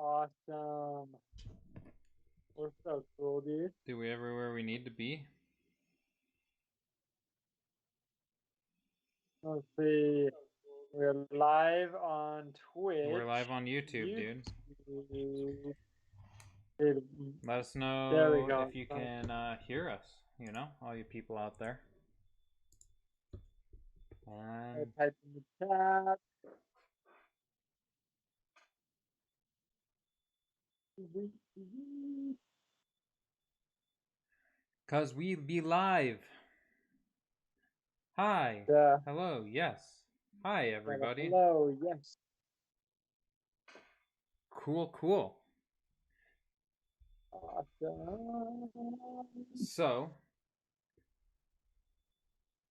Awesome. We're so cool, dude. Do we everywhere we need to be? Let's see. We're live on Twitch. We're live on YouTube, dude. Let us There we know go. if you can hear us, you know, all you people out there. I'll type in the chat. Cause we be live. Hi. Yeah. Hello. Yes. Hi, everybody. Hello. Yes. Cool, cool. Awesome. So,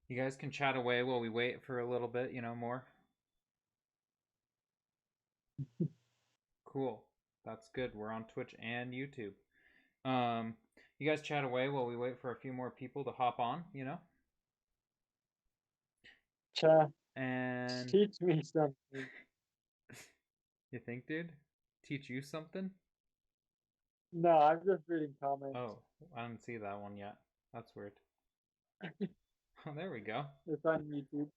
you guys can chat away while we wait for a little bit, you know, more. Cool. That's good. We're on Twitch and YouTube. You guys chat away while we wait for a few more people to hop on, you know? Chat. And Teach me something. you think, dude? Teach you something? No, I'm just reading comments. Oh, I didn't see that one yet. That's weird. Oh, there we go. It's on YouTube.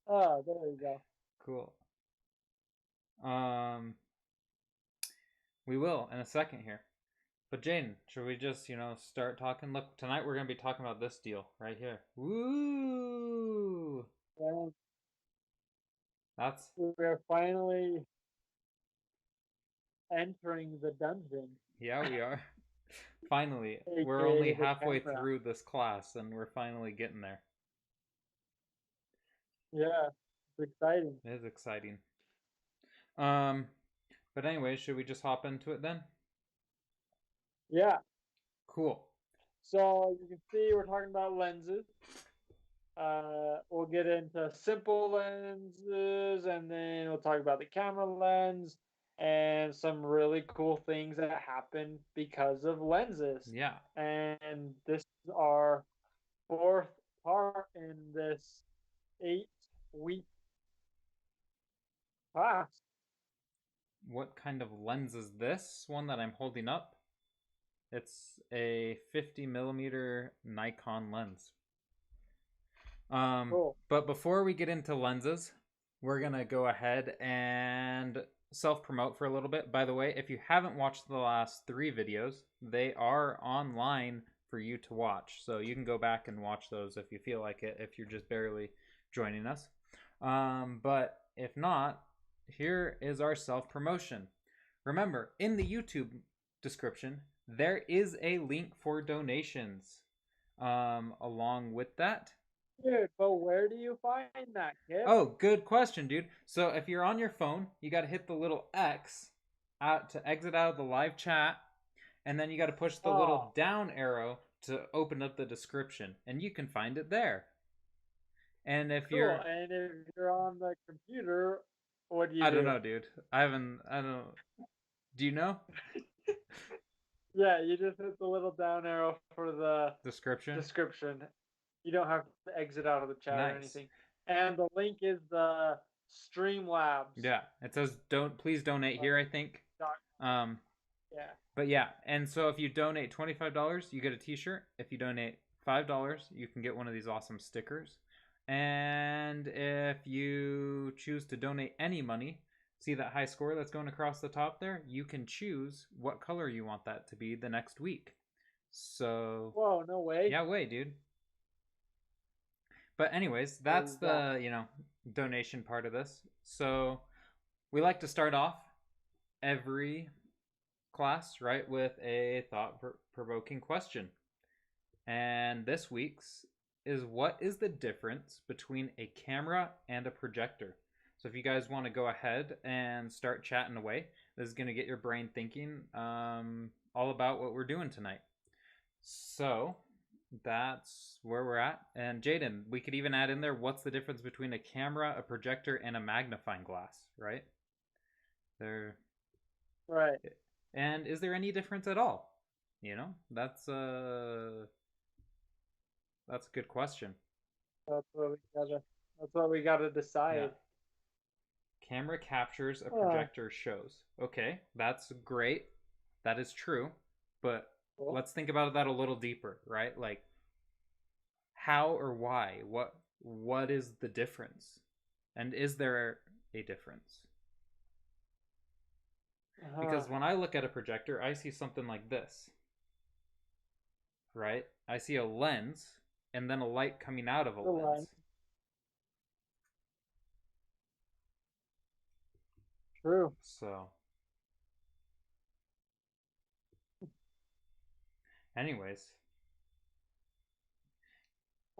Oh, there we go. Cool. We will in a second here. But Jaden, should we just, you know, start talking? Look, tonight we're going to be talking about this deal right here. Woo! Well, That's... we're finally entering the dungeon. Yeah, we are. Finally. AKA We're only the halfway camera. through this class and we're finally getting there. Yeah, it's exciting. It is exciting. But anyway, should we just hop into it then? Yeah. Cool. So you can see we're talking about lenses. We'll get into simple lenses, and then we'll talk about the camera lens and some really cool things that happen because of lenses. Yeah. And this is our fourth part in this 8-week class. What kind of lens is this one that I'm holding up? It's a 50 millimeter Nikon lens. Cool. But before we get into lenses, we're going to go ahead and self-promote for a little bit. By the way, if you haven't watched the last 3 videos, they are online for you to watch. So you can go back and watch those if you feel like it, if you're just barely joining us. But if not, here is our self-promotion. Remember, in the YouTube description, there is a link for donations. Along with that, Dude, but where do you find that, kid? oh, good question, dude. So if you're on your phone, you got to hit the little X out to exit out of the live chat, and then you got to push the little down arrow to open up the description, and you can find it there. And if you're on the computer, what do you I do? don't know, dude. I don't Do you know? Yeah, you just hit the little down arrow for the description. You don't have to exit out of the chat Nice. or anything. And the link is the Streamlabs. Yeah, it says please donate here, I think. Yeah. But yeah, and so if you donate $25, you get a t-shirt. If you donate $5, you can get one of these awesome stickers. And if you choose to donate any money, see that high score that's going across the top there? You can choose what color you want that to be the next week. So... Whoa, no way. Yeah, way, dude. But anyways, that's the, you know, donation part of this. So we like to start off every class, right, with a thought-provoking question. And this week's is, what is the difference between a camera and a projector? So if you guys want to go ahead and start chatting away, this is going to get your brain thinking all about what we're doing tonight. So that's where we're at. And Jaden, we could even add in there, what's the difference between a camera, a projector, and a magnifying glass, right? Right. And is there any difference at all? You know, that's a good question. That's what we gotta decide. Yeah. camera captures, a projector shows. Okay, that's great. That is true. But let's think about that a little deeper, right? Like, how or why? What is the difference? And is there a difference? Because when I look at a projector, I see something like this, right? I see a lens and then a light coming out of a lens. True. So, anyways,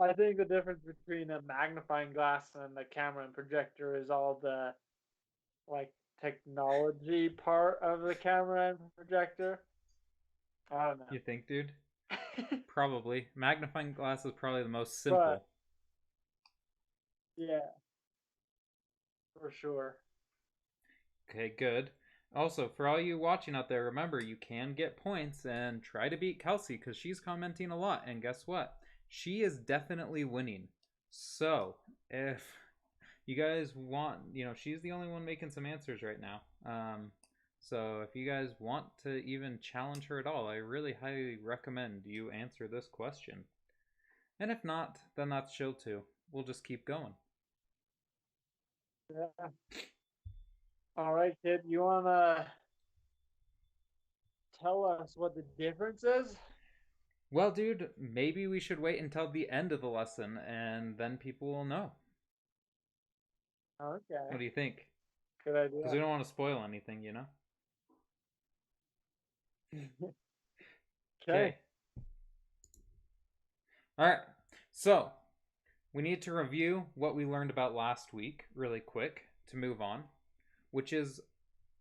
I think the difference between a magnifying glass and the camera and projector is all the like technology part of the camera and projector. I don't know. You think, dude? Probably. Magnifying glass is probably the most simple. But, yeah. For sure. Okay, good. Also, for all you watching out there, remember you can get points and try to beat Kelsey because she's commenting a lot. And guess what? She is definitely winning. So, if you guys want, she's the only one making some answers right now. So if you guys want to even challenge her at all, I really highly recommend you answer this question. And if not, then that's chill too. We'll just keep going. Yeah. All right, kid. You want to tell us what the difference is? Well, dude, maybe we should wait until the end of the lesson and then people will know. Okay. What do you think? Good idea. Because we don't want to spoil anything, Okay. All right. So, we need to review what we learned about last week really quick to move on, which is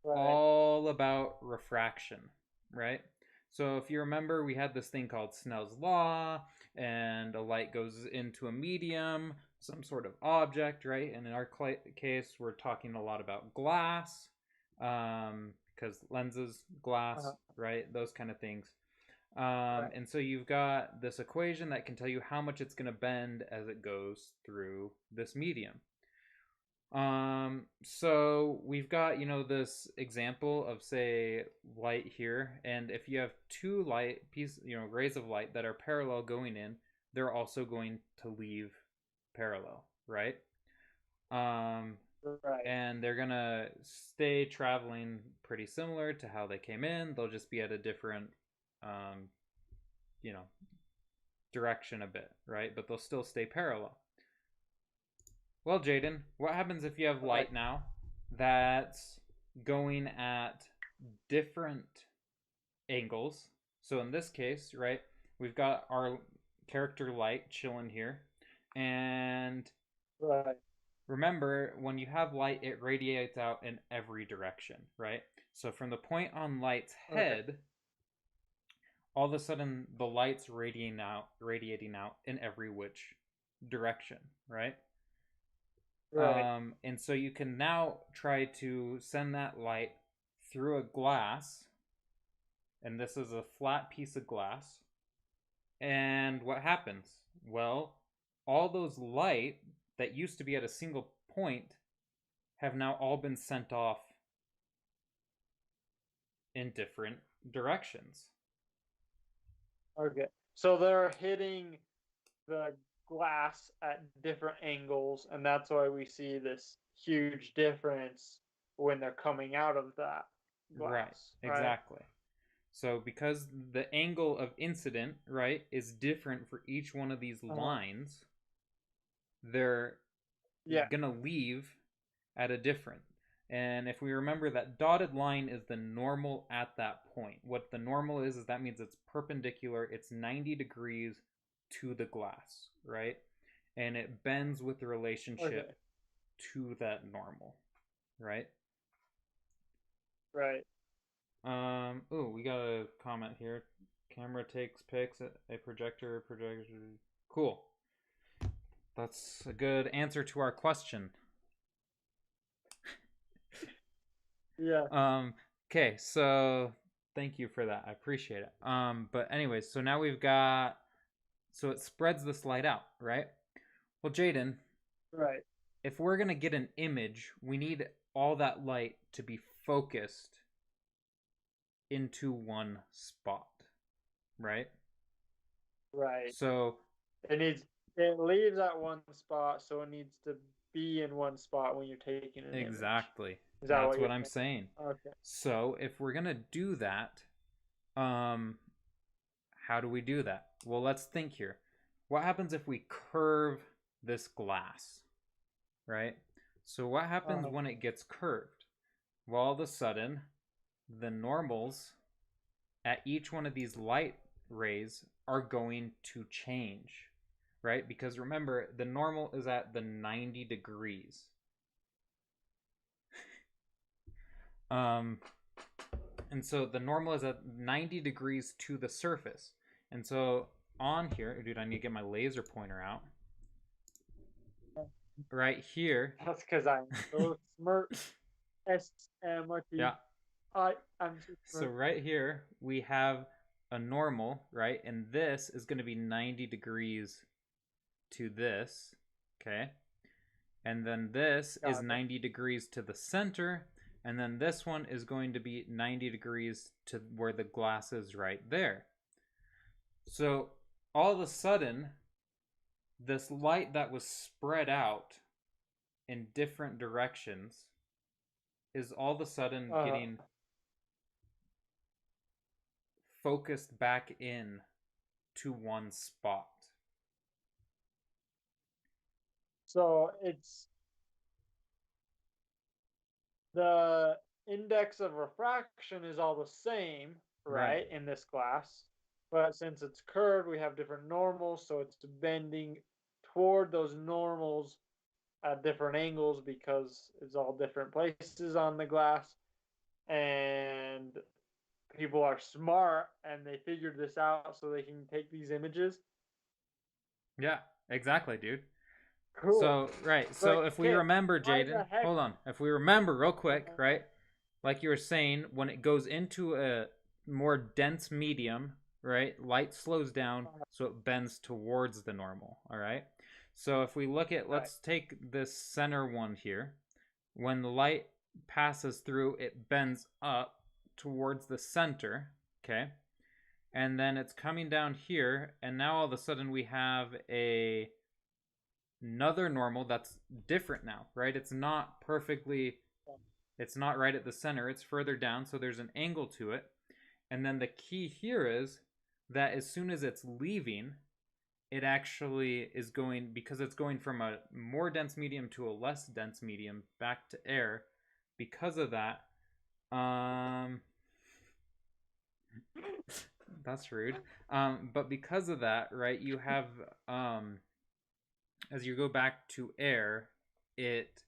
all about refraction, right? So if you remember, we had this thing called Snell's law, and a light goes into a medium, some sort of object, right? And in our case, we're talking a lot about glass, because lenses, glass, right? Those kind of things. And so you've got this equation that can tell you how much it's going to bend as it goes through this medium. So we've got, this example of, say, light here, and if you have two rays of light that are parallel going in, they're also going to leave parallel, right? And they're gonna stay traveling pretty similar to how they came in. They'll just be at a different, direction a bit, right? But they'll still stay parallel. Well, Jaden, what happens if you have light now that's going at different angles? So in this case, right, we've got our character light chilling here. And remember, when you have light, it radiates out in every direction, right? So from the point on light's head, all of a sudden the light's radiating out in every which direction, right? And so you can now try to send that light through a glass, and this is a flat piece of glass. And what happens? Well, all those light that used to be at a single point have now all been sent off in different directions. Okay, so they're hitting the glass at different angles, and that's why we see this huge difference when they're coming out of that glass. Right, exactly. So because the angle of incident, right, is different for each one of these lines, they're gonna leave at a different. And if we remember, that dotted line is the normal at that point. What the normal is that means it's perpendicular, it's 90 degrees to the glass, right? And it bends with the relationship to that normal, right? Oh, we got a comment here. Camera takes pics, a projector. Cool. That's a good answer to our question. Okay, so thank you for that. I appreciate it. But anyways, so now we've got, so it spreads this light out, right? Well, Jaden, if we're gonna get an image, we need all that light to be focused into one spot, right? Right. So It leaves at one spot, so it needs to be in one spot when you're taking an image. exactly. Is that That's what you're what I'm saying? saying. Okay. So if we're going to do that, how do we do that? Well, let's think here. What happens if we curve this glass, right? So what happens when it gets curved? Well, all of a sudden, the normals at each one of these light rays are going to change, right? Because remember, the normal is at the 90 degrees. And so the normal is at 90 degrees to the surface. And so on here, dude, I need to get my laser pointer out. Right here. That's because I'm so smart. S-M-R-T. Yeah. I'm so smart. So right here, we have a normal, right? And this is going to be 90 degrees to this, okay? And then this is 90 degrees to the center, and then this one is going to be 90 degrees to where the glass is right there. So all of a sudden, this light that was spread out in different directions is all of a sudden getting focused back in to one spot. So it's the index of refraction is all the same, right, in this class. But since it's curved, we have different normals, so it's bending toward those normals at different angles because it's all different places on the glass. And people are smart and they figured this out so they can take these images. Yeah, exactly, dude. Cool. So, right. So if we remember, Jaden, hold on. If we remember real quick, right? Like you were saying, when it goes into a more dense medium, right? Light slows down, so it bends towards the normal, all right? So if we look at, let's take this center one here. When the light passes through, it bends up towards the center, okay? And then it's coming down here, and now all of a sudden we have another normal that's different now, right? It's not perfectly, it's not right at the center, it's further down, so there's an angle to it. And then the key here is that as soon as it's leaving, it actually is going, because it's going from a more dense medium to a less dense medium back to air. Because of that, that's rude. But because of that, right, you have, as you go back to air, it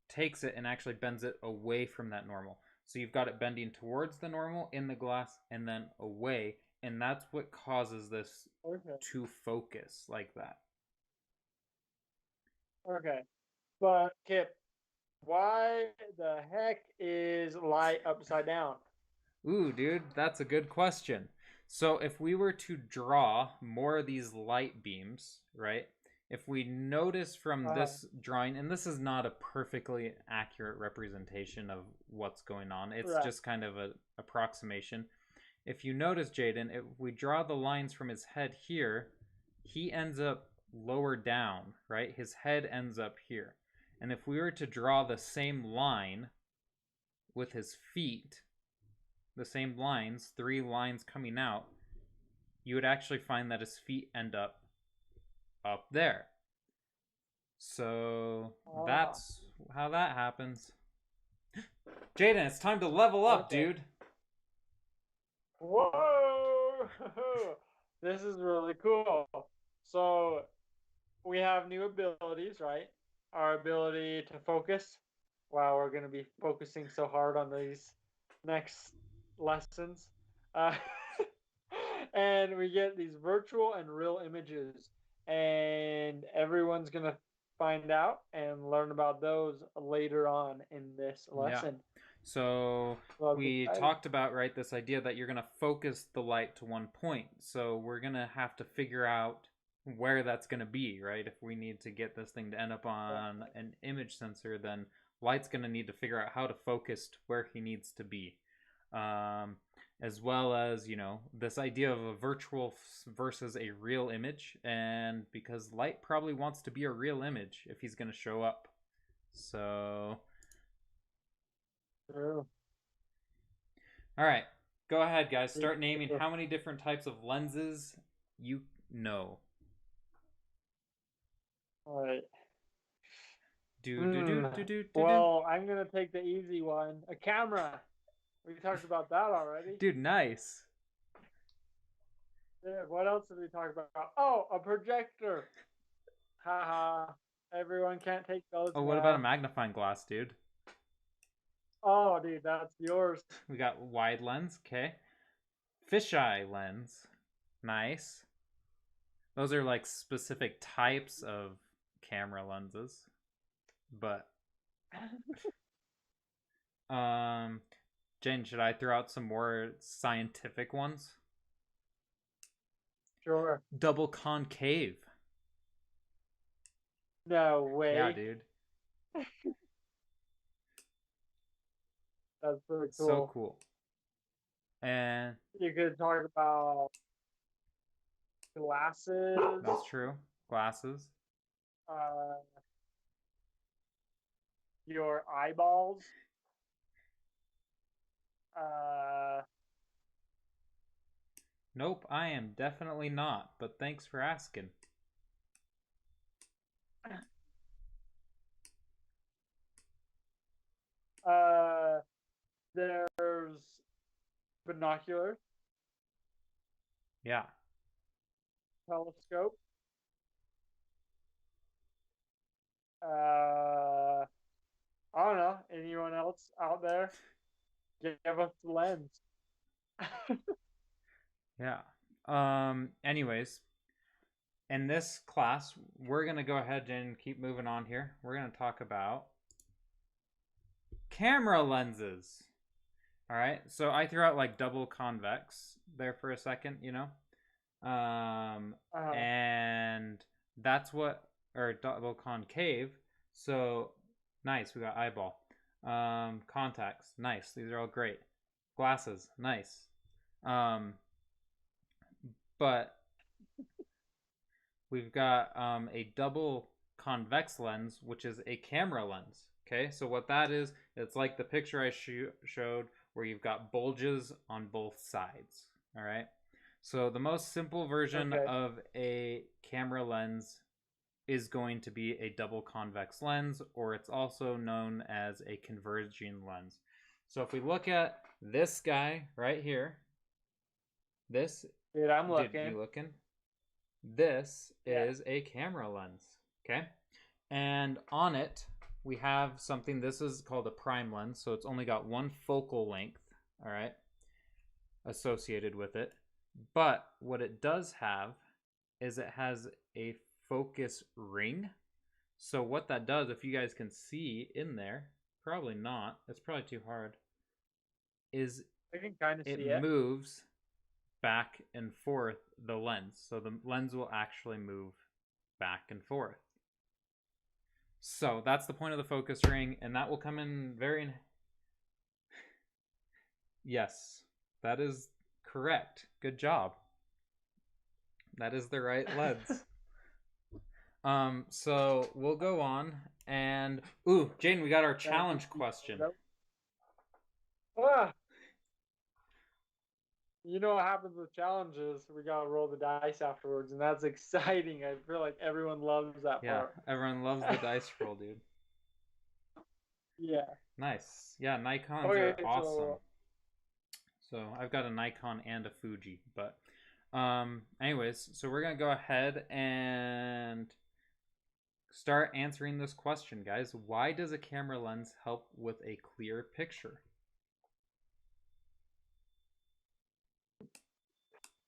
takes it and actually bends it away from that normal. So you've got it bending towards the normal in the glass and then away. And that's what causes this to focus like that. Okay. But, Kip, why the heck is light upside down? Ooh, dude, that's a good question. So if we were to draw more of these light beams, right? If we notice from this drawing, and this is not a perfectly accurate representation of what's going on, it's just kind of an approximation. If you notice, Jaden, if we draw the lines from his head here, he ends up lower down, right? His head ends up here. And if we were to draw the same line with his feet, the same lines, 3 lines coming out, you would actually find that his feet end up there. So that's how that happens. Jaden, it's time to level up, dude. Whoa! This is really cool. So we have new abilities, right? Our ability to focus. Wow, we're going to be focusing so hard on these next lessons. And we get these virtual and real images. And everyone's going to find out and learn about those later on in this lesson. Yeah. So we talked about, right, this idea that you're going to focus the light to one point. So we're going to have to figure out where that's going to be, right? If we need to get this thing to end up on an image sensor, then light's going to need to figure out how to focus to where he needs to be. As well as, this idea of a virtual versus a real image, and because light probably wants to be a real image if he's going to show up. So, True. All right, go ahead, guys. Start naming how many different types of lenses you know. All right. Do. Well, I'm gonna take the easy one. A camera. We talked about that already. Dude, nice. Yeah, what else did we talk about? Oh, a projector. Haha. Everyone can't take those. Oh, what about a magnifying glass, dude? Oh, dude, that's yours. We got wide lens, okay. Fisheye lens. Nice. Those are like specific types of camera lenses. But Jen, should I throw out some more scientific ones? Sure. Double concave. No way. Yeah, dude. That's pretty cool. So cool. And you could talk about glasses. That's true. Glasses. Your eyeballs. Nope, I am definitely not, but thanks for asking. There's binoculars. Yeah. Telescope. I don't know. Anyone else out there? Give us the lens. Yeah. Anyways, in this class, we're going to go ahead and keep moving on here. We're going to talk about camera lenses. All right. So I threw out like double convex there for a second, and that's what, or double concave. So nice. We got eyeball. Contacts. Nice. These are all great. Glasses. Nice. But we've got a double convex lens, which is a camera lens. Okay, so what that is, it's like the picture I showed where you've got bulges on both sides. All right, so the most simple version of a camera lens is going to be a double convex lens, or it's also known as a converging lens. So if we look at this guy right here, this, dude, I'm looking. Dude, you looking? This is a camera lens, okay? And on it, we have something, this is called a prime lens, so it's only got one focal length, all right, associated with it. But what it does have is it has a focus ring. So what that does, if you guys can see in there, probably not, it's probably too hard, is I can kind of see it moves back and forth the lens. So the lens will actually move back and forth. So that's the point of the focus ring, and that will come in very... Yes, that is correct. Good job. That is the right lens. So we'll go on, and... Ooh, Jane, we got our challenge question. Ah! You know what happens with challenges? We gotta roll the dice afterwards, and that's exciting. I feel like everyone loves that part. Yeah, everyone loves the dice roll, dude. Yeah. Nice. Yeah, Nikons are awesome. So I've got a Nikon and a Fuji, but anyways, so we're gonna go ahead and start answering this question, guys. Why does a camera lens help with a clear picture?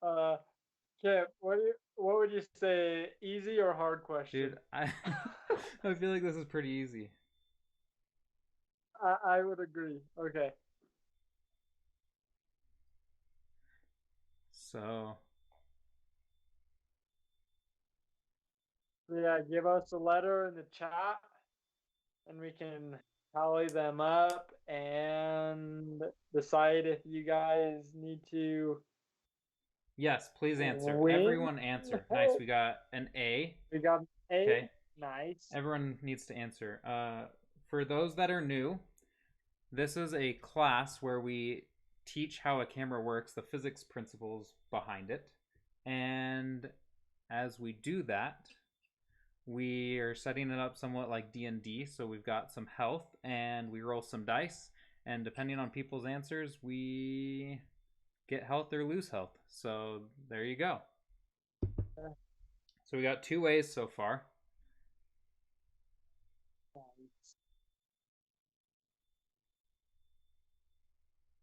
Okay, what would you say? Easy or hard question? Dude, I feel like this is pretty easy. I would agree. Okay. So yeah, give us a letter in the chat, and we can tally them up and decide if you guys need to Yes, please answer. win. Everyone answer. Nice. We got an A. We got an A. Okay. Nice. Everyone needs to answer. For those that are new, this is a class where we teach how a camera works, the physics principles behind it. And as we do that, we are setting it up somewhat like D&D. So we've got some health and we roll some dice. And depending on people's answers, we get health or lose health. So there you go. So we got 2 ways so far.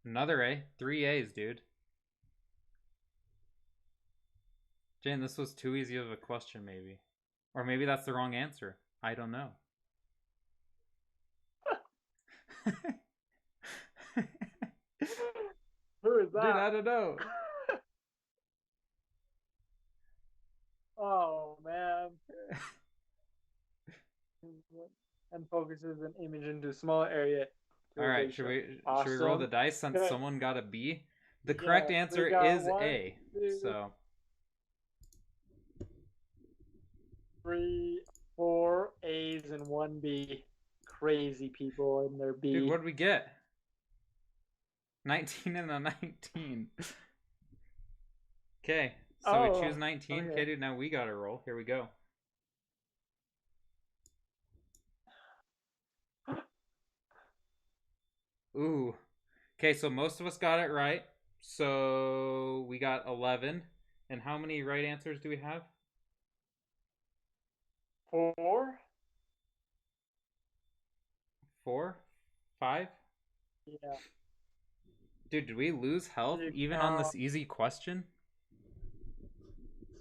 Another A. 3 A's, dude. Jane, this was too easy of a question, maybe. Or maybe that's the wrong answer. I don't know. Who is that? Dude, I don't know. Oh, man. And focuses an image into a small area. All right, should we roll the dice since someone got a B? The correct answer is A. So 3, 4 A's and 1 B. Crazy people in their B. Dude, what did we get? 19 and a 19. Okay, so we choose 19. Okay, dude, now we gotta roll. Here we go. Ooh. Okay, so most of us got it right. So we got 11. And how many right answers do we have? 4. 4? 5? Yeah. Dude, did we lose health even on this easy question?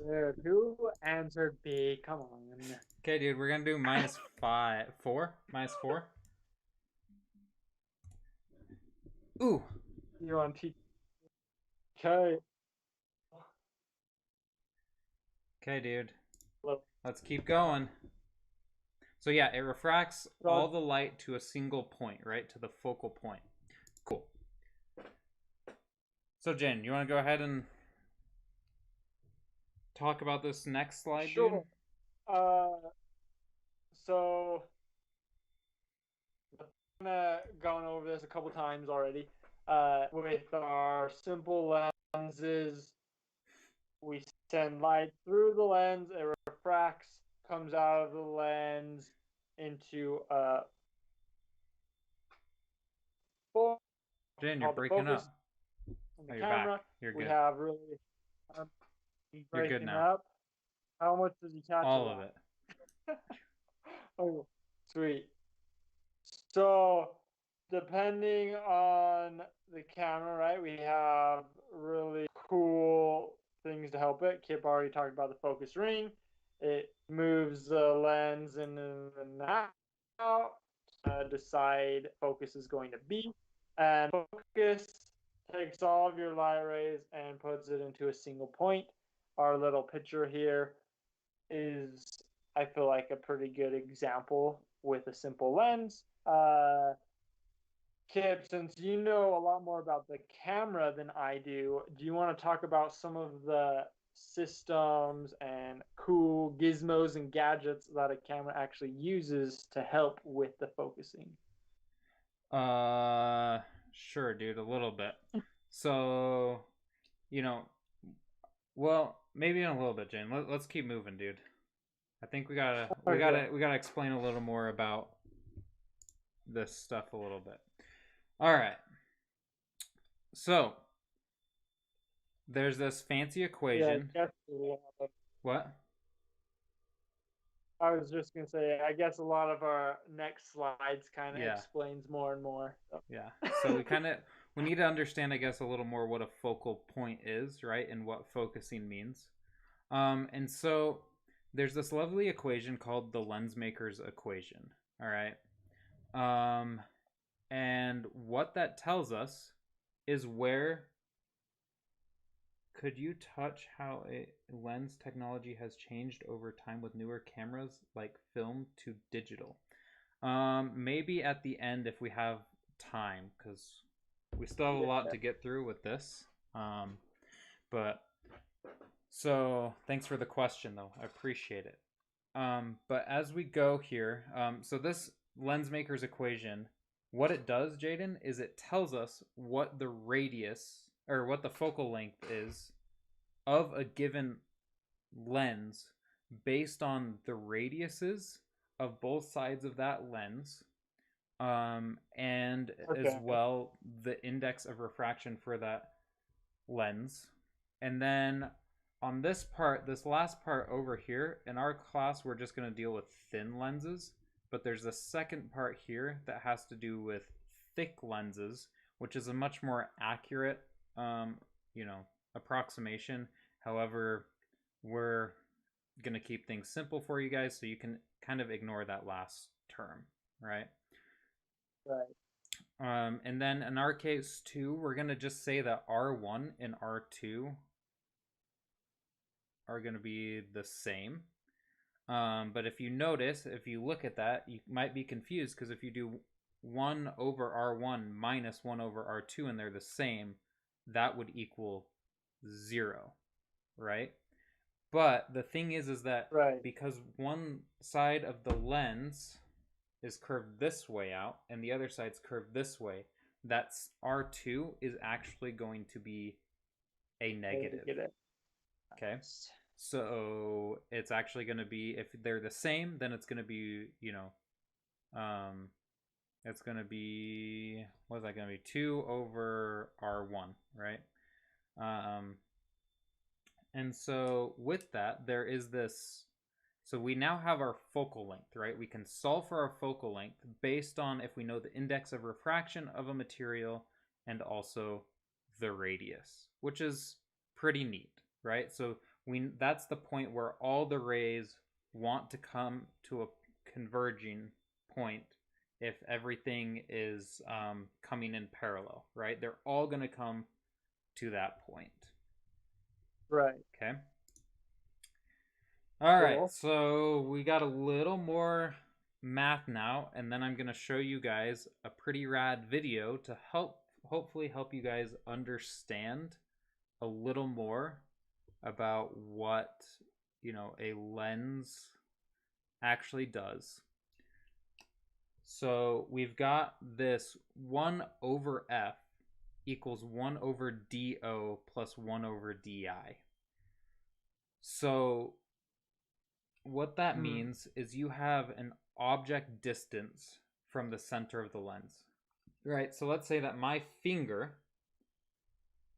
Dude, who answered B? Come on. Okay, dude, we're gonna do minus 4. Minus 4. Ooh. You on T? Okay. Okay, dude. Let's keep going. So yeah, it refracts all the light to a single point, right? To the focal point. Cool. So Jen, you want to go ahead and talk about this next slide, sure. Dude? So I've gone over this a couple times already. With our simple lenses, we send light through the lens, it refracts, comes out of the lens into a Jen, you're breaking up. On the camera, back. You're good. We have really you're good now. Up. How much did you catch? All of it. Oh, sweet. So, depending on the camera, right, we have really cool things to help it. Kip already talked about the focus ring. It moves the lens in and out to decide focus is going to be. And focus takes all of your light rays and puts it into a single point. Our little picture here is, I feel like, a pretty good example with a simple lens. Kip, since you know a lot more about the camera than I do you want to talk about some of the systems and cool gizmos and gadgets that a camera actually uses to help with the focusing? Sure, dude, a little bit. So, well, maybe in a little bit, Jane. Let's keep moving, dude. I think we gotta explain a little more about this stuff a little bit. All right. So there's this fancy equation. Yeah, what? I was just gonna say, I guess a lot of our next slides kind of explains more and more. So. Yeah. So we need to understand, I guess, a little more what a focal point is, right, and what focusing means. And so there's this lovely equation called the Lensmakers Equation. All right. And what that tells us is where. Could you touch how a lens technology has changed over time with newer cameras like film to digital? Maybe at the end if we have time, because we still have a lot to get through with this. But so thanks for the question, though. I appreciate it. But as we go here, so this Lensmakers Equation, what it does, Jaden, is it tells us what the radius or what the focal length is of a given lens based on the radiuses of both sides of that lens, and as well the index of refraction for that lens. And then on this part, this last part over here, in our class we're just going to deal with thin lenses, but there's a second part here that has to do with thick lenses, which is a much more accurate approximation. However, we're going to keep things simple for you guys, so you can kind of ignore that last term, right? And then in our case too, we're going to just say that R1 and R2 are going to be the same. But if you notice, if you look at that, you might be confused, because if you do 1 over R1 minus 1 over R2 and they're the same, that would equal 0, right? But the thing is that because one side of the lens is curved this way out and the other side's curved this way, that's R2 is actually going to be a negative. Okay, so it's actually going to be, if they're the same, then it's going to be, it's going to be, what is that going to be? 2 over R1, right? And so with that, there is this, so we now have our focal length, right? We can solve for our focal length based on if we know the index of refraction of a material and also the radius, which is pretty neat, right? So that's the point where all the rays want to come to a converging point if everything is coming in parallel, right? They're all going to come to that point. Right. Okay. All right, so we got a little more math now, and then I'm going to show you guys a pretty rad video to hopefully help you guys understand a little more about what, a lens actually does. So we've got this 1 over F equals 1 over DO plus 1 over DI. So what that means is you have an object distance from the center of the lens, right? So let's say that my finger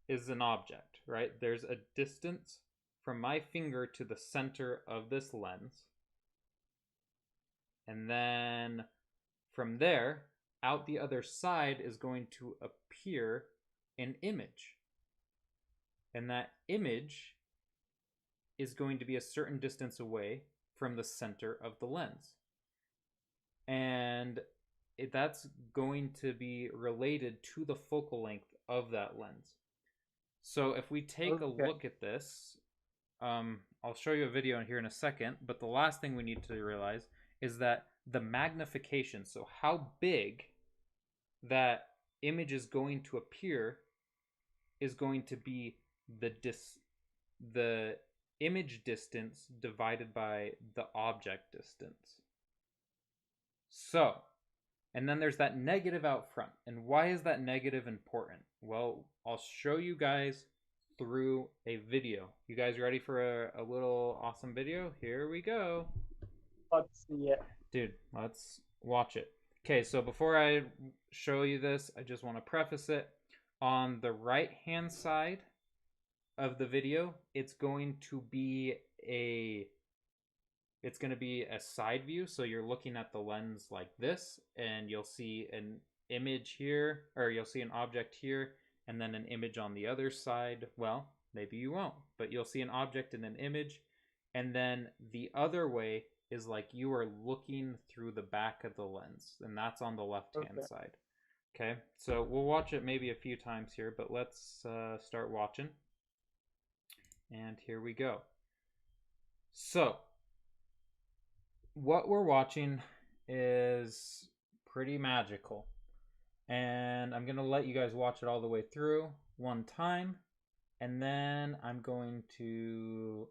is an object, right? There's a distance from my finger to the center of this lens. And then from there, out the other side is going to appear an image. And that image is going to be a certain distance away from the center of the lens. And that's going to be related to the focal length of that lens. So if we take a look at this, I'll show you a video in here in a second, but the last thing we need to realize is that the magnification, so how big that image is going to appear, is going to be the image distance divided by the object distance. So, and then there's that negative out front. And why is that negative important? Well, I'll show you guys through a video. You guys ready for a little awesome video? Here we go. Let's see it. Dude, let's watch it. Okay, so before I show you this, I just want to preface it. On the right-hand side of the video, it's going to be a side view. So you're looking at the lens like this, and you'll see an image here, or you'll see an object here, and then an image on the other side. Well, maybe you won't, but you'll see an object and an image. And then the other way is like you are looking through the back of the lens, and that's on the left-hand side. Okay, so we'll watch it maybe a few times here, but let's start watching. And here we go. So what we're watching is pretty magical. And I'm going to let you guys watch it all the way through one time. And then I'm going to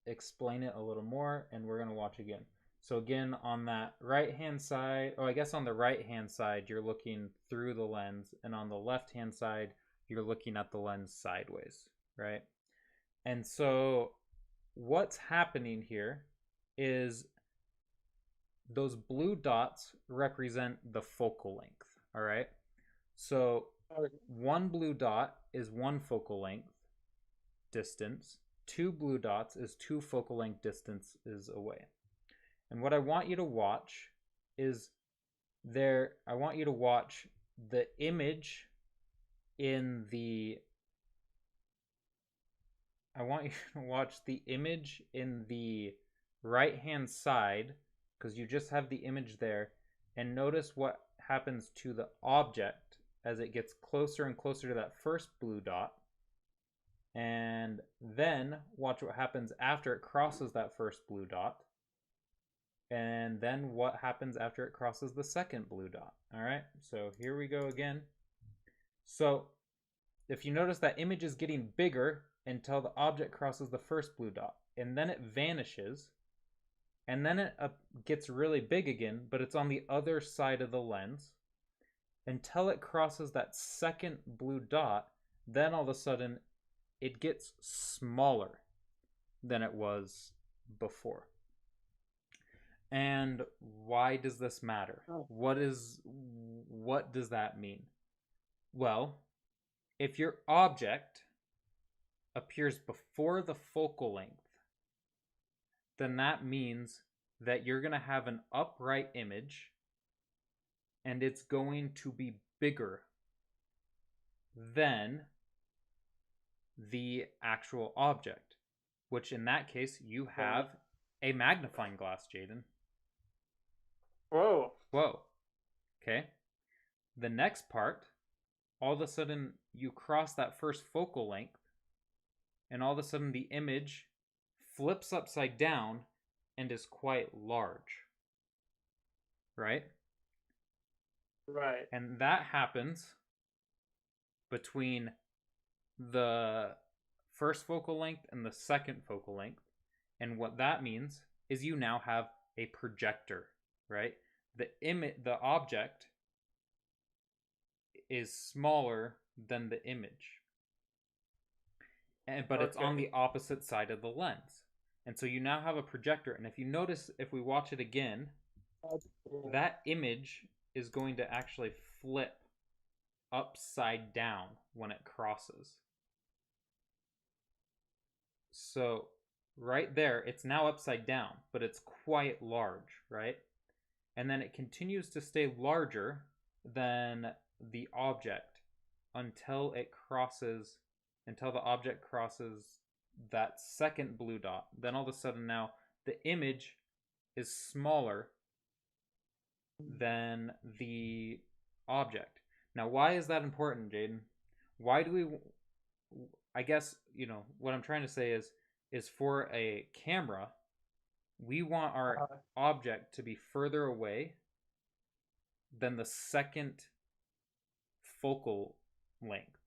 explain it a little more, and we're going to watch again. So again, on that right-hand side, I guess on the right-hand side, you're looking through the lens, and on the left-hand side, you're looking at the lens sideways, right? And so what's happening here is those blue dots represent the focal length, all right? So one blue dot is one focal length distance. Two blue dots is two focal length distances away. And what I want you to watch is I want you to watch the image in the right-hand side, because you just have the image there, and notice what happens to the object as it gets closer and closer to that first blue dot. And then watch what happens after it crosses that first blue dot. And then what happens after it crosses the second blue dot. All right, so here we go again. So if you notice, that image is getting bigger until the object crosses the first blue dot, and then it vanishes, and then it gets really big again, but it's on the other side of the lens until it crosses that second blue dot. Then all of a sudden it gets smaller than it was before. And why does this matter? What does that mean? Well, if your object appears before the focal length, then that means that you're going to have an upright image, and it's going to be bigger than the actual object, which in that case you have a magnifying glass, Jaden. Whoa. Okay. The next part, all of a sudden you cross that first focal length, and all of a sudden the image flips upside down and is quite large. Right? Right. And that happens between the first focal length and the second focal length. And what that means is you now have a projector, right? The object is smaller than the image, but it's on the opposite side of the lens. And so you now have a projector. And if you notice, if we watch it again, that image is going to actually flip upside down when it crosses. So right there, it's now upside down, but it's quite large, right? And then it continues to stay larger than the object until the object crosses that second blue dot. Then all of a sudden now the image is smaller than the object. Now, why is that important, Jaden? Why do we, I guess, what I'm trying to say is for a camera, we want our object to be further away than the second focal length.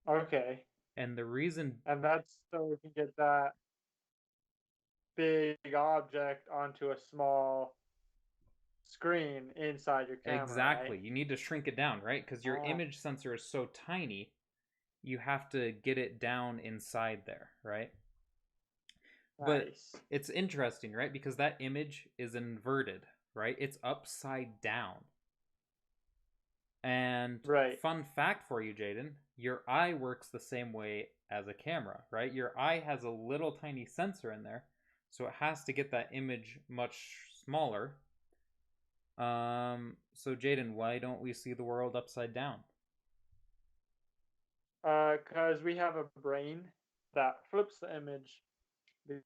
Okay. And the reason... And that's so we can get that big object onto a small screen inside your camera. Exactly. Right? You need to shrink it down, right? Because your image sensor is so tiny, you have to get it down inside there, right? But it's interesting, right? Because that image is inverted, right? It's upside down. And fun fact for you, Jaden, your eye works the same way as a camera, right? Your eye has a little tiny sensor in there, so it has to get that image much smaller. So Jaden, why don't we see the world upside down? Because we have a brain that flips the image,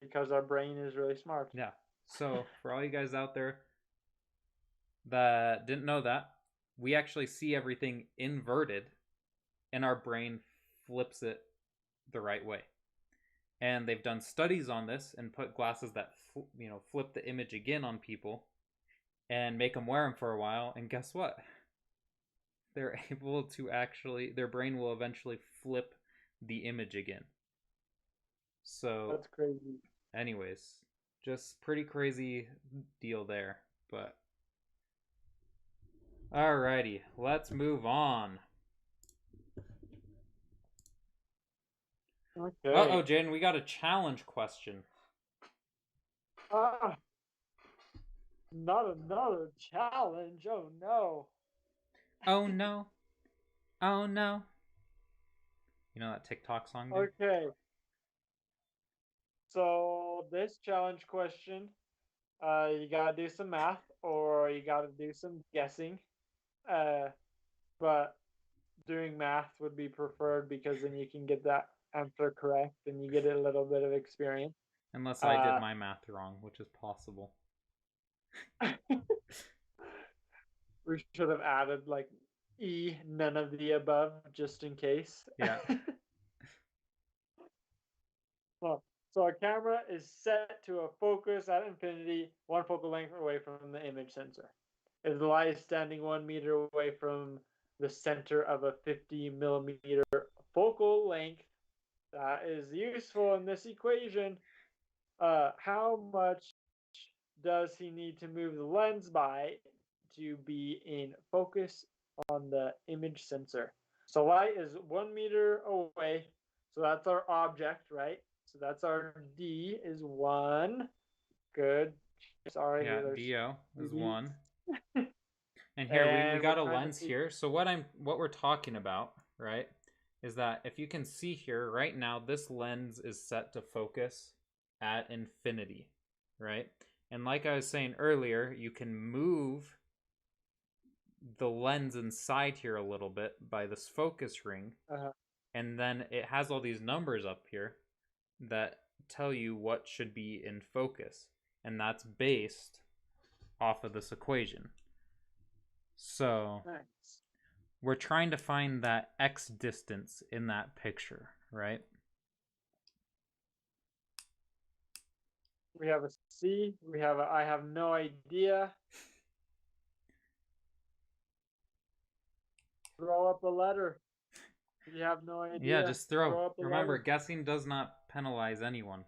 because our brain is really smart. Yeah. So for all you guys out there that didn't know that, we actually see everything inverted, and our brain flips it the right way. And they've done studies on this and put glasses that flip the image again on people and make them wear them for a while. And guess what? They're able to actually, their brain will eventually flip the image again. So that's crazy. anyways, just pretty crazy deal there. But alrighty, let's move on. Okay. Uh-oh, Jaden, we got a challenge question. Not another challenge. Oh no. Oh no. Oh no. You know that TikTok song, dude? Okay. So this challenge question, you gotta do some math or you gotta do some guessing. But doing math would be preferred because then you can get that answer correct and you get a little bit of experience. Unless I did my math wrong, which is possible. We should have added like none of the above, just in case. Yeah. Well, so a camera is set to a focus at infinity, one focal length away from the image sensor. If the light is standing 1 meter away from the center of a 50 millimeter focal length, that is useful in this equation. How much does he need to move the lens by to be in focus on the image sensor? So light is 1 meter away. So that's our object, right? So that's our D is 1. Good. Sorry, Yeah, there's DO is 1. And here we and got a lens here. So what we're talking about, right, is that if you can see here right now, this lens is set to focus at infinity, right? And like I was saying earlier, you can move the lens inside here a little bit by this focus ring. And then it has all these numbers up here that tell you what should be in focus. And that's based off of this equation. So we're trying to find that X distance in that picture, right? We have a C. We have a I have no idea. Throw up a letter. You have no idea. Yeah, just throw up a Remember, letter. guessing does not penalize anyone.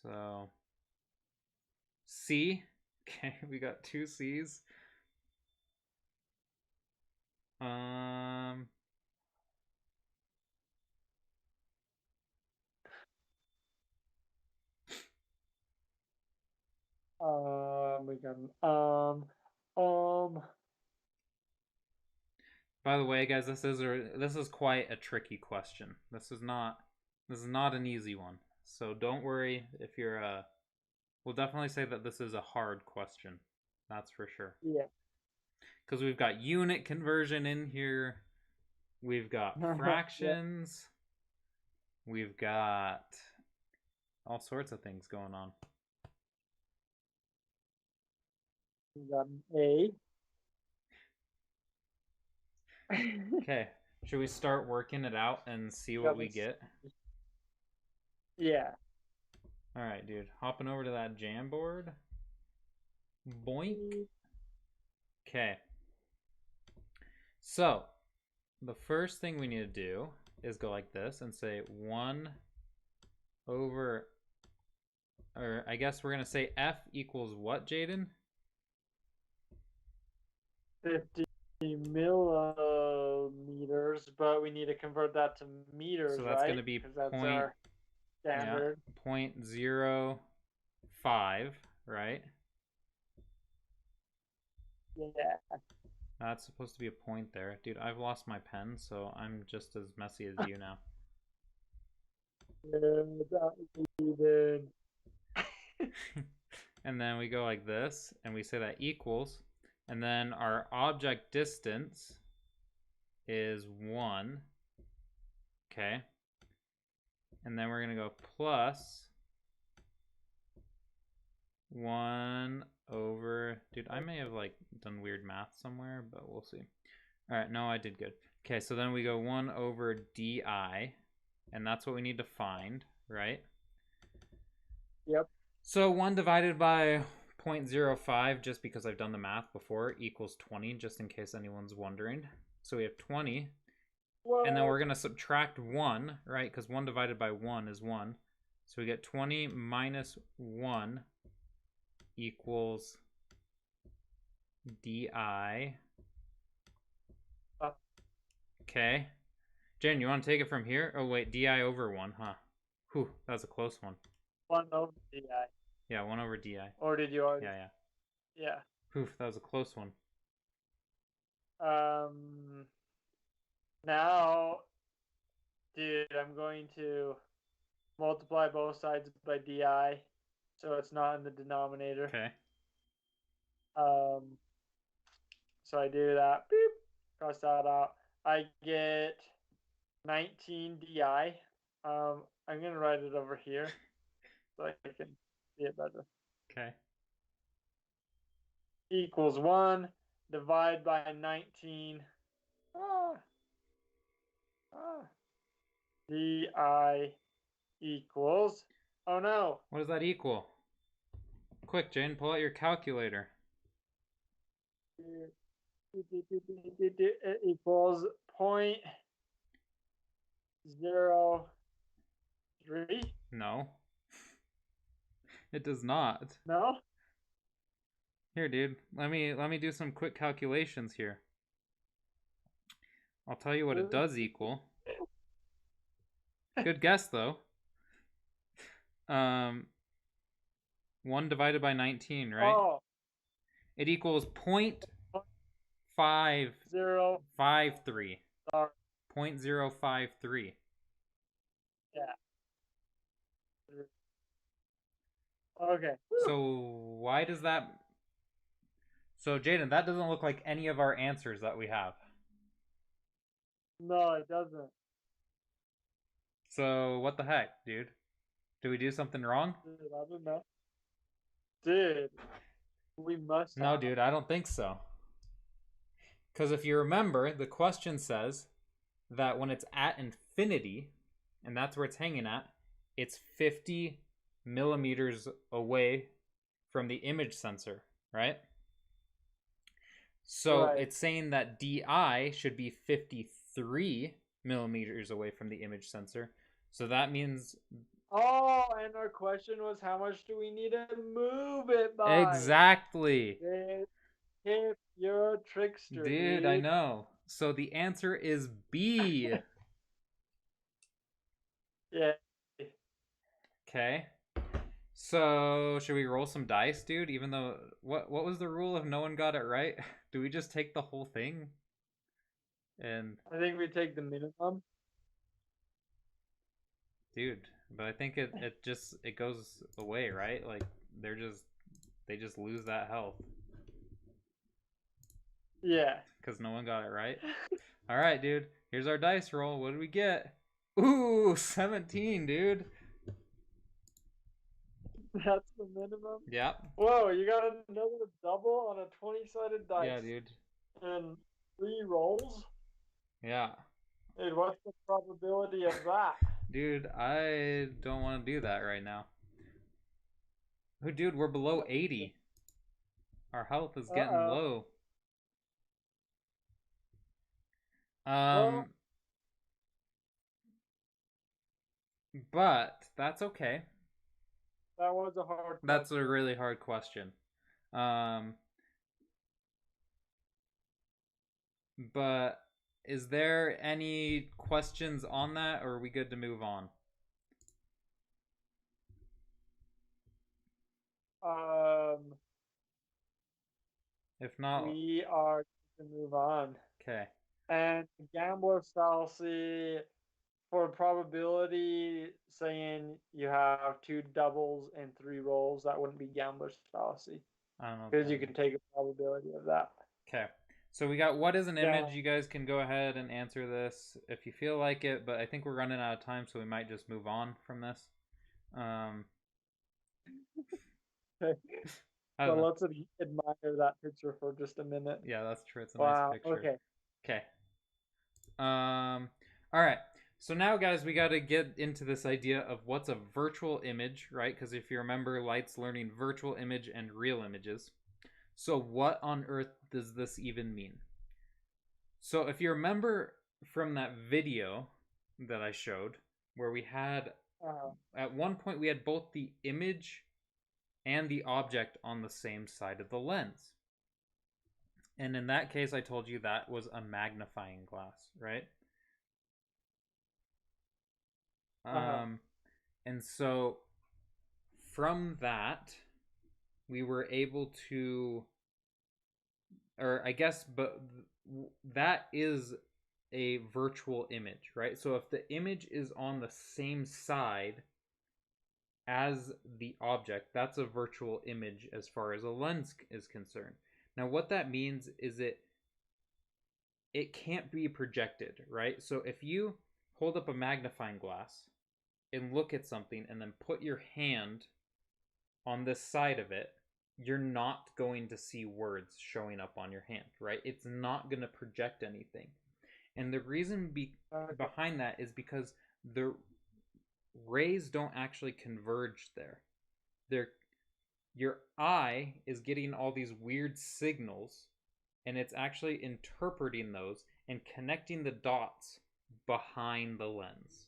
So C. Okay, we got 2 C's. We got By the way, guys, this is quite a tricky question. This is not an easy one. So don't worry if you're we'll definitely say that this is a hard question. That's for sure. Yeah. Because we've got unit conversion in here. We've got fractions. Yeah. We've got all sorts of things going on. We got an A. Okay. Should we start working it out and see what we get? Yeah. All right, dude. Hopping over to that Jamboard. Boink. Okay. So, the first thing we need to do is go like this and say 1 over, or I guess we're going to say F equals what, Jaden? 50 millimeters, but we need to convert that to meters, so that's right? going to be that's our standard. Yeah, 0.05, right? Yeah. That's supposed to be a point there. Dude, I've lost my pen, so I'm just as messy as you now. And then we go like this, and we say that equals, and then our object distance is 1. Okay. And then we're going to go plus 1 over... Dude, I may have, like, done weird math somewhere, but we'll see. All right, no, I did good. Okay, so then we go 1 over di, and that's what we need to find, right? Yep. So 1 divided by 0.05, just because I've done the math before, equals 20, just in case anyone's wondering. So we have 20, and then we're going to subtract 1, right? Because 1 divided by 1 is 1. So we get 20 minus 1 equals di. Okay. Jen, you want to take it from here? Oh, wait, di over 1, huh? Whew, that was a close one. 1 over di. Yeah, 1 over di. Or did you already? Yeah. Yeah. Poof, that was a close one. Now, dude, I'm going to multiply both sides by di, so it's not in the denominator. Okay. So I do that. Beep. Cross that out. I get 19 di. I'm gonna write it over here so I can see it better. Okay. Equals 1. Divide by 19. Di equals. Oh no. What does that equal? Quick, Jane, pull out your calculator. It equals 0.03. No. It does not. No? Here, dude. Let me do some quick calculations here. I'll tell you what it does equal. Good guess though. 1 divided by 19, right? Oh. It equals 0.553. Sorry. 0.053. Yeah. Okay. So why does that... So Jaden, that doesn't look like any of our answers that we have. No, it doesn't. So what the heck, dude? Did we do something wrong? Dude, I don't know. Dude, we must have. No, dude, I don't think so. Because if you remember, the question says that when it's at infinity, and that's where it's hanging at, it's 50 millimeters away from the image sensor, right? So it's saying that DI should be 53 millimeters away from the image sensor. So that means... Oh, and our question was how much do we need to move it by? Exactly. If you're a trickster, dude, I know. So the answer is B. Yeah. Okay. So should we roll some dice, dude? Even though what was the rule if no one got it right? Do we just take the whole thing? And I think we take the minimum. Dude, but I think it goes away, right? Like they just lose that health. Yeah. Because no one got it right. All right, dude. Here's our dice roll. What did we get? Ooh, 17, dude. That's the minimum? Yep. Whoa, you got another double on a 20-sided dice. Yeah, dude. And 3 rolls? Yeah. Dude, what's the probability of that? Dude, I don't want to do that right now. Oh, dude, we're below 80. Our health is getting low. But that's okay. That was a hard question. That's a really hard question. But is there any questions on that, or are we good to move on? If not, we are to move on. Okay. And gambler's fallacy, for probability, saying you have 2 doubles and 3 rolls, that wouldn't be gambler's fallacy. I don't know. Because you can take a probability of that. Okay. So we got what is an image? You guys can go ahead and answer this if you feel like it, but I think we're running out of time, so we might just move on from this. Okay. I So don't know. let's admire that picture for just a minute. Yeah, that's true. It's a nice Wow. picture. Okay. Okay. All right. So now, guys, we got to get into this idea of what's a virtual image, right? Because if you remember, Light's learning virtual image and real images. So what on earth does this even mean? So if you remember from that video that I showed, where we had, at one point, we had both the image and the object on the same side of the lens. And in that case, I told you that was a magnifying glass, right? And so from that, we were able to, or I guess, but that is a virtual image, right? So if the image is on the same side as the object, that's a virtual image as far as a lens is concerned. Now, what that means is it can't be projected, right? So if you hold up a magnifying glass and look at something and then put your hand on this side of it, you're not going to see words showing up on your hand, right? It's not going to project anything. And the reason behind that is because the rays don't actually converge there. Your eye is getting all these weird signals, and it's actually interpreting those and connecting the dots behind the lens,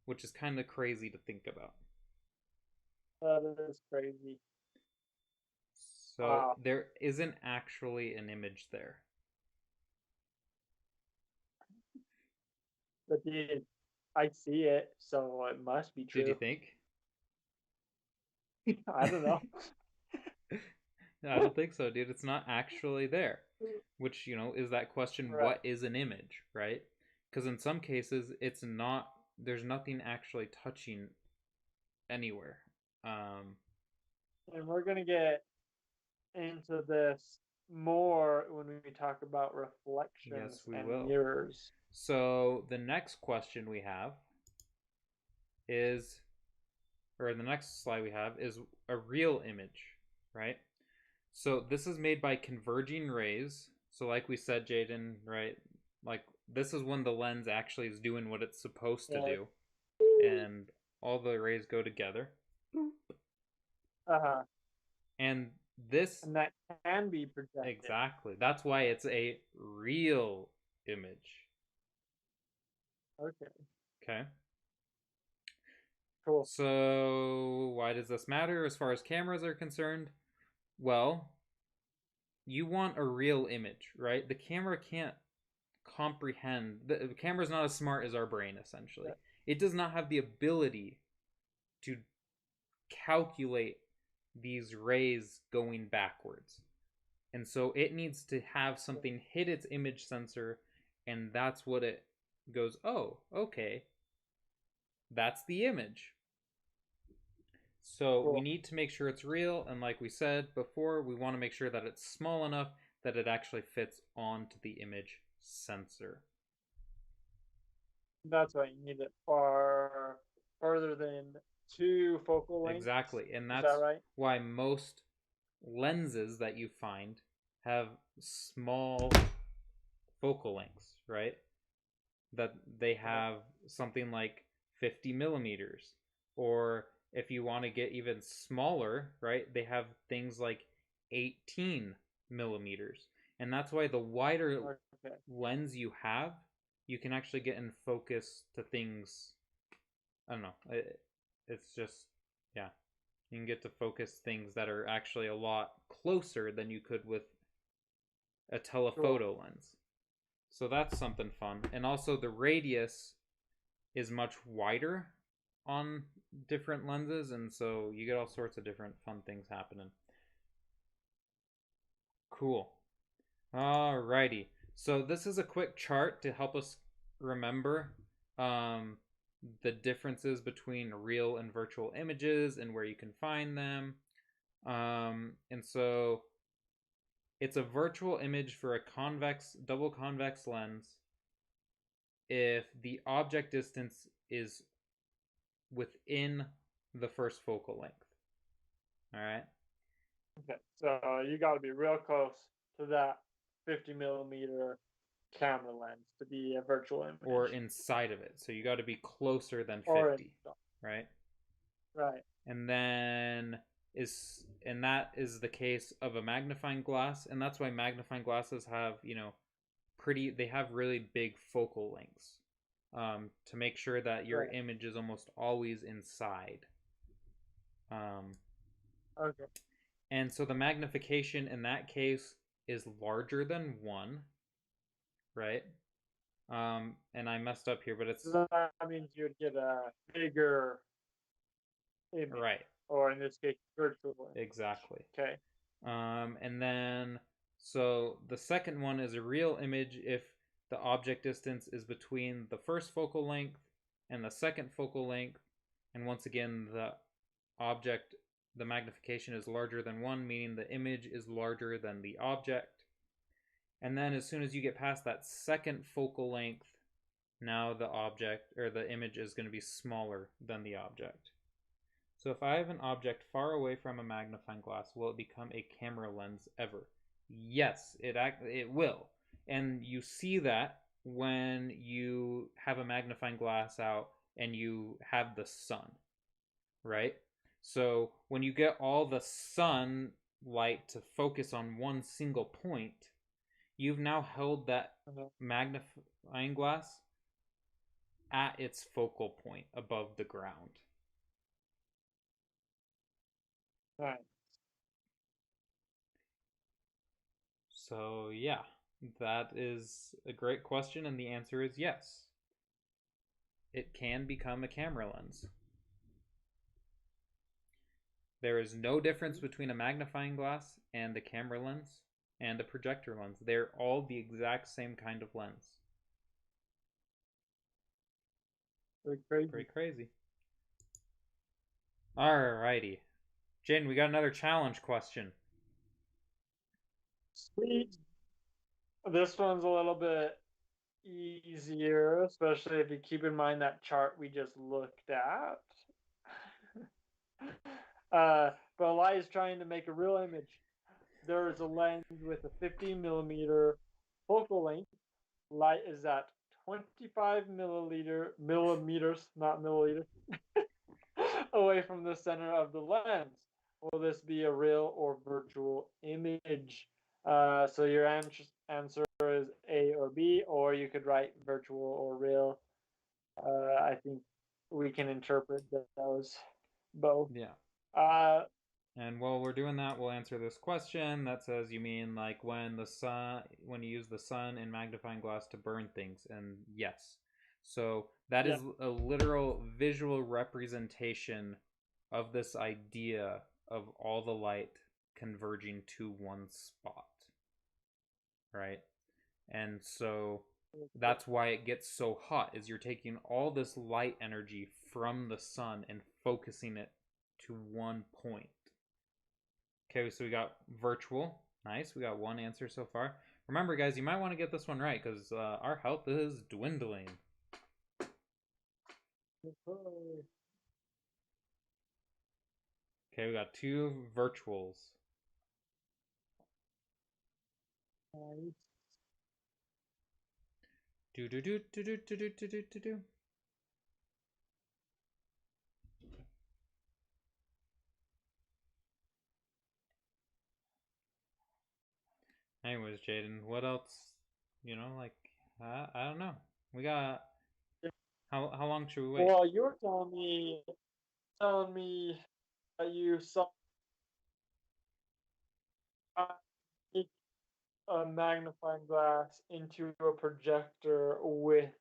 which is kind of crazy to think about. That is crazy. So there isn't actually an image there. But dude, I see it, so it must be true. Did you think? I don't know. I don't think so, dude. It's not actually there. Which, is that question, Right. what is an image, right? Because in some cases, it's not, there's nothing actually touching anywhere. And we're going to get into this more when we talk about reflections and mirrors. So the next question we have is, or the next slide we have is a real image, right? So this is made by converging rays. So like we said, Jaden, right? Like this is when the lens actually is doing what it's supposed to do, and all the rays go together. And that can be projected. Exactly. That's why it's a real image. Okay. Cool. So why does this matter as far as cameras are concerned? Well, you want a real image, right? The camera can't comprehend. The camera's not as smart as our brain, essentially. It does not have the ability to calculate these rays going backwards. And so it needs to have something hit its image sensor, and that's what it goes, oh, okay, that's the image. So we need to make sure it's real, and like we said before, we want to make sure that it's small enough that it actually fits onto the image sensor. That's why you need it far further than 2 focal lengths. Exactly, and that's why most lenses that you find have small focal lengths, right? That they have something like 50 millimeters, or if you want to get even smaller, right, they have things like 18 millimeters. And that's why the wider lens you have, you can actually get in focus to things. I don't know. It's just, yeah. You can get to focus things that are actually a lot closer than you could with a telephoto lens. So that's something fun. And also the radius is much wider on different lenses, and so you get all sorts of different fun things happening. Cool. Alrighty. So this is a quick chart to help us remember the differences between real and virtual images and where you can find them. And so it's a virtual image for a double convex lens if the object distance is within the first focal length. All right. Okay, so you got to be real close to that 50 millimeter camera lens to be a virtual or image. inside of it. So you got to be closer than Or 50, right? right. And that is the case of a magnifying glass, and that's why magnifying glasses have, they have really big focal lengths, to make sure that your Right. image is almost always inside. Okay. And so the magnification in that case is larger than 1, right? And I messed up here, but it's So that means you'd get a bigger image, right. or in this case, virtual image. Exactly. Okay. And then, so the second one is a real image if the object distance is between the first focal length and the second focal length. And once again, the magnification is larger than 1, meaning the image is larger than the object. And then as soon as you get past that second focal length, now the object or the image is going to be smaller than the object. So if I have an object far away from a magnifying glass, will it become a camera lens ever? Yes, it will. And you see that when you have a magnifying glass out and you have the sun, right? So when you get all the sunlight to focus on one single point, you've now held that magnifying glass at its focal point above the ground. Right. So, yeah, that is a great question, and the answer is yes. It can become a camera lens. There is no difference between a magnifying glass and a camera lens and a projector lens. They're all the exact same kind of lens. Pretty crazy. Pretty crazy. Alrighty. Jaden, we got another challenge question. Sweet. This one's a little bit easier, especially if you keep in mind that chart we just looked at. But Eli is trying to make a real image. There is a lens with a 50 millimeter focal length. Light is at 25 millimeters, not milliliters, away from the center of the lens. Will this be a real or virtual image? So your answer is A or B, or you could write virtual or real. I think we can interpret those both. Yeah. Uh, And while we're doing that, we'll answer this question that says, you mean like when you use the sun in magnifying glass to burn things? And yes. So that is a literal visual representation of this idea of all the light converging to one spot. Right? And so that's why it gets so hot, is you're taking all this light energy from the sun and focusing it to one point. Okay, so we got virtual. Nice. We got one answer so far. Remember, guys, you might want to get this one right because our health is dwindling. Okay, we got 2 virtuals. Nice. Do do do do do do do do do do. Anyways, Jaden, what else? I don't know. We got how long should we wait? Well, you were telling me that you saw a magnifying glass into a projector with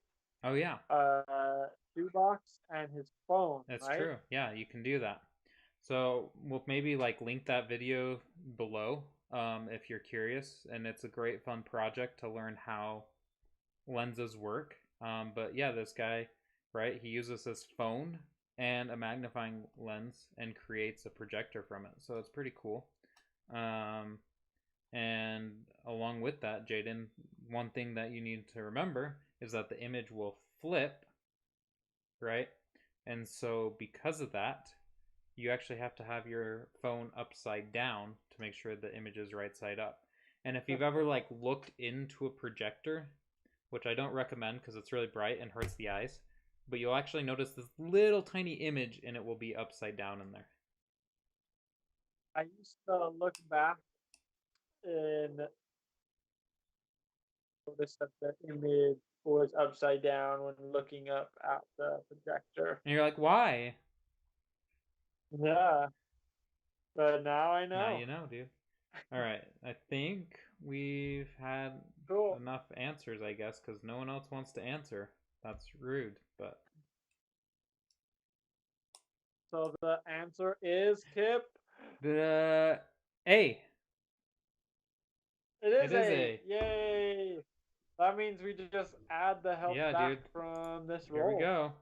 Oh yeah, a shoebox and his phone. that's Right? true. Yeah, you can do that. So we'll maybe like link that video below if you're curious, and it's a great fun project to learn how lenses work. But yeah, this guy, right? He uses his phone and a magnifying lens and creates a projector from it. So it's pretty cool. And along with that, Jaden, one thing that you need to remember is that the image will flip, right? And so because of that, you actually have to have your phone upside down to make sure the image is right side up. And if you've ever like looked into a projector, which I don't recommend because it's really bright and hurts the eyes, but you'll actually notice this little tiny image and it will be upside down in there. I used to look back and notice that the image was upside down when looking up at the projector. And you're like, why? Yeah, but now I Now know. you know, dude. All right, I think we've had Cool. enough answers, I guess, because no one else wants to answer. That's rude, but So the answer is Kip. the A. It It is is A. A. Yay. That means we just add the help Yeah, back dude. from this Here we roll. go.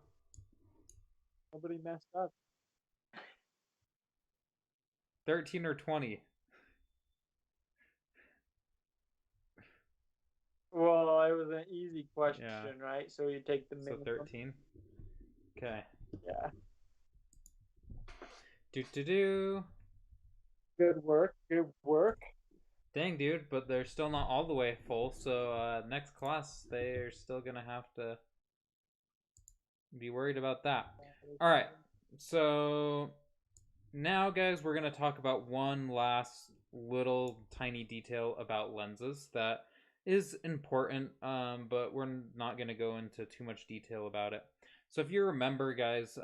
Nobody messed up. 13 or 20. Well, it was an easy question, Yeah. right? So you take the So minimum. 13. Okay. Yeah. Do. Good work. Good work. Dang, dude, but they're still not all the way full. So next class, they're still gonna have to be worried about that. All right. So now, guys, we're gonna talk about one last little tiny detail about lenses that is important, but we're not gonna go into too much detail about it. So if you remember, guys,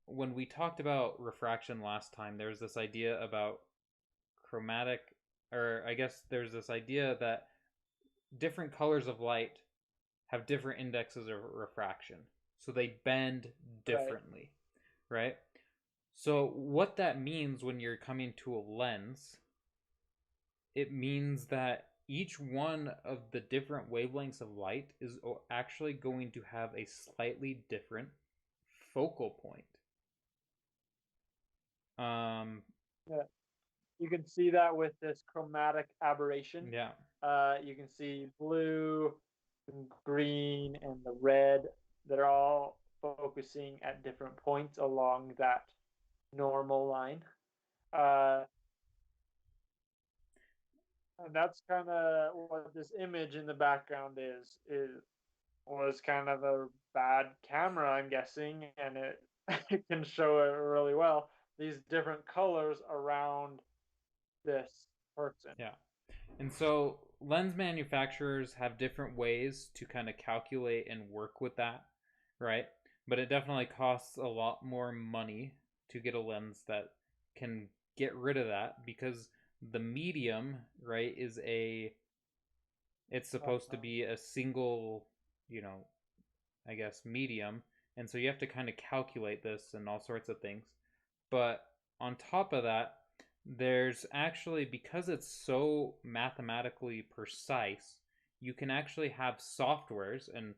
when we talked about refraction last time, there's this idea about chromatic, or I guess there's this idea that different colors of light have different indexes of refraction. So they bend differently, right? So what that means when you're coming to a lens, it means that each one of the different wavelengths of light is actually going to have a slightly different focal point. Yeah. You can see that with this chromatic aberration. Yeah. You can see blue, and green, and the red. They're all focusing at different points along that normal line. And that's kind of what this image in the background is was kind of a bad camera, I'm guessing, and it, it can show it really well. These different colors around this person. Yeah. And so lens manufacturers have different ways to kind of calculate and work with that, right? But it definitely costs a lot more money to get a lens that can get rid of that because the medium, right, it's supposed to be a single, you know, I guess medium. And so you have to kind of calculate this and all sorts of things. But on top of that, there's actually, because it's so mathematically precise, you can actually have softwares and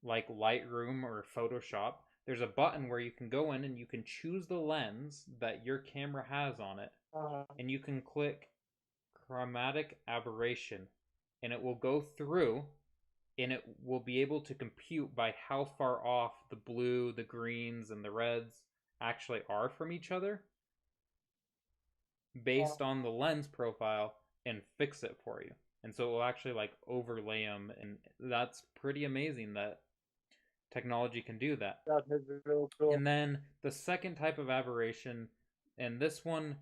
like Lightroom or Photoshop. There's a button where you can go in and you can choose the lens that your camera has on it, and you can click Chromatic Aberration, and it will go through and it will be able to compute by how far off the blue, the greens, and the reds actually are from each other based on the lens profile and fix it for you. And so it will actually like overlay them, and that's pretty amazing that technology can do that. That is really cool. And then the second type of aberration, and this one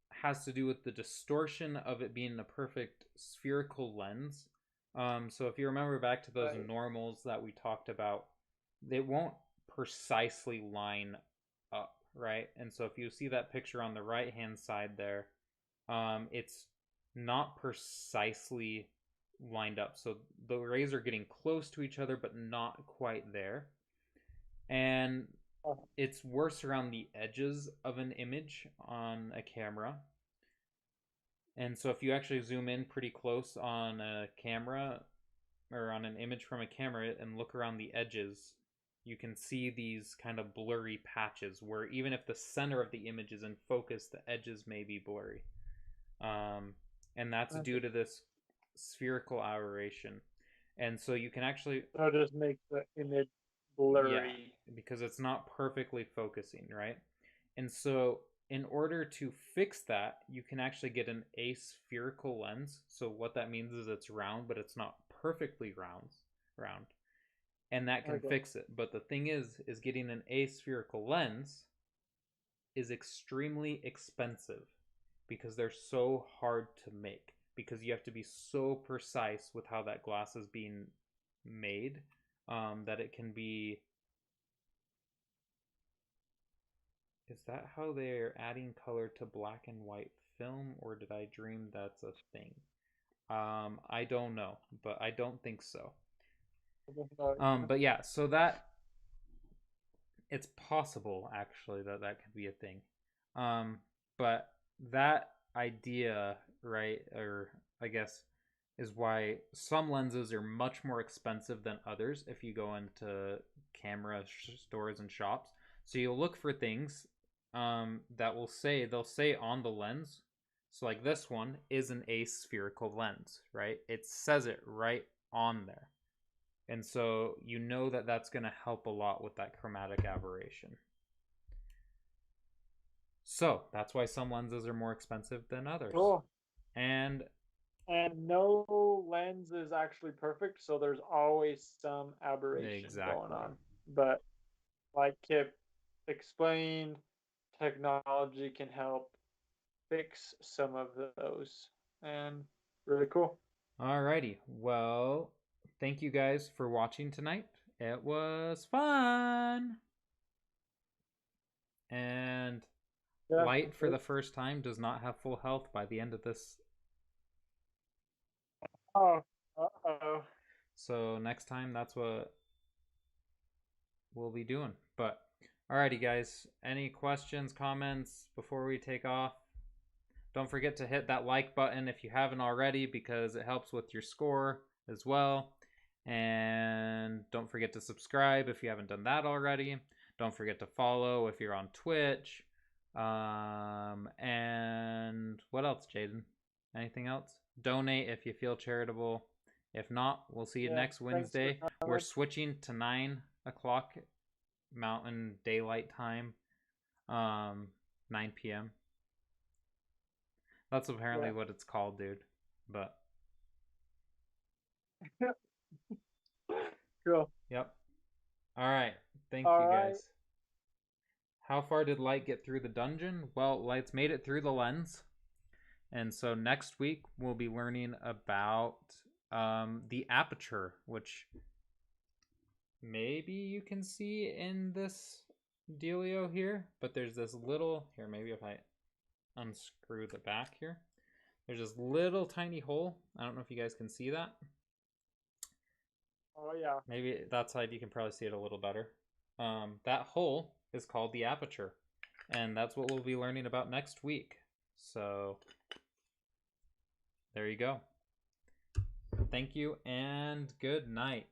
has to do with the distortion of it being a perfect spherical lens. So if you remember back to those normals that we talked about, they won't precisely line up, right? And so if you see that picture on the right hand side there, it's not precisely lined up. So the rays are getting close to each other, but not quite there. And it's worse around the edges of an image on a camera. And so if you actually zoom in pretty close on a camera or on an image from a camera and look around the edges, you can see these kind of blurry patches where even if the center of the image is in focus, the edges may be blurry. And that's due to this spherical aberration. And so you can actually... So it just makes the image blurry. Yeah, because it's not perfectly focusing, right? And so in order to fix that, you can actually get an aspherical lens. So what that means is it's round, but it's not perfectly round. And that can fix it. But the thing is getting an aspherical lens is extremely expensive because they're so hard to make, because you have to be so precise with how that glass is being made, that it can be... Is that how they're adding color to black and white film, or did I dream that's a thing? I don't know, but I don't think so. But yeah, so that... It's possible, actually, that could be a thing. But that idea, right, or I guess, is why some lenses are much more expensive than others if you go into camera stores and shops. So you'll look for things that they'll say on the lens. So like this one is an aspherical lens, right? It says it right on there. And so you know that that's going to help a lot with that chromatic aberration. So that's why some lenses are more expensive than others. Cool. And no lens is actually perfect, so there's always some aberration going on. But like Kip explained, technology can help fix some of those. And really cool. Alrighty. Well, thank you guys for watching tonight. It was fun. And Light, for the first time, does not have full health by the end of this. Oh, uh-oh. So next time, that's what we'll be doing. But alrighty, guys. Any questions, comments before we take off? Don't forget to hit that like button if you haven't already, because it helps with your score as well. And don't forget to subscribe if you haven't done that already. Don't forget to follow if you're on Twitch. And what else, Jaden? Anything else? Donate if you feel charitable. If not, we'll see you next Wednesday. We're switching to 9 o'clock Mountain Daylight Time, 9 p.m. That's apparently what it's called, dude. But cool. Yep. All right. Thank you, guys. How far did Light get through the dungeon? Well, Light's made it through the lens. And so next week, we'll be learning about the aperture, which maybe you can see in this dealio here. But there's this little... Here, maybe if I unscrew the back here. There's this little tiny hole. I don't know if you guys can see that. Oh, yeah. Maybe that side you can probably see it a little better. That hole is called the aperture. And that's what we'll be learning about next week. So there you go. Thank you and good night.